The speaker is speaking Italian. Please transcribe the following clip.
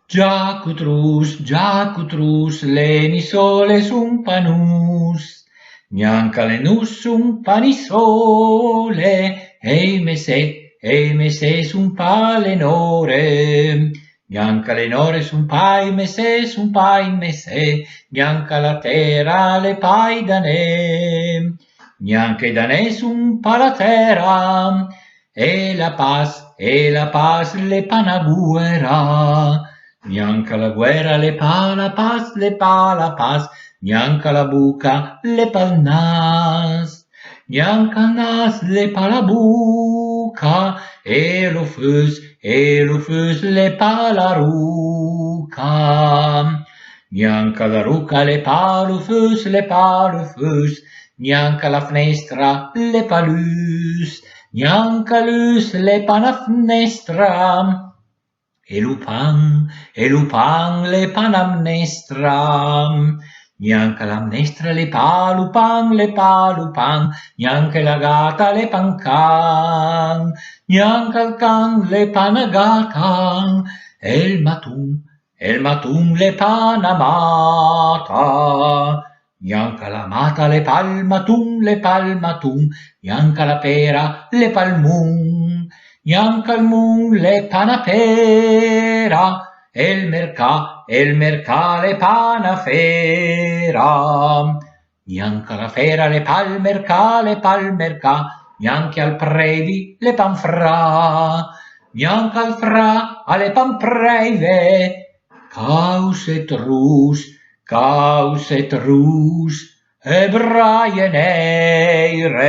Giacutrus, leni sole sun panus, neancale nus sun panisole, ei me se sun pa lenore, neanca lenore sun pai me se, neanca la terra le pai danè, neanche danè sun pa la terra, e la paz le pa na guerra, neanca la guerra le pa la paz, neanca la buca le pa il nas, neanca il nas le pa la buca, e lo fus le pa la ruca, neanca la ruca le pa lo fus, neanca la finestra le pa lus, neanca lus le pa na finestra, e lu pan le pa na mnestra, neanca la mnestra le pa lu pan, neanche la gata le pa can, neanca il can le pa na gata, e il matun le pa na mata, neanca la mata le pa il matun, neanca la pera le pa il mun, neanca il mun le pa na pera, e il mercà le pa na fera, neanca la fera le pa il mercà, neanche al previ le pan fra, neanche al fra alle pan preve, caus et rus, e braie neire.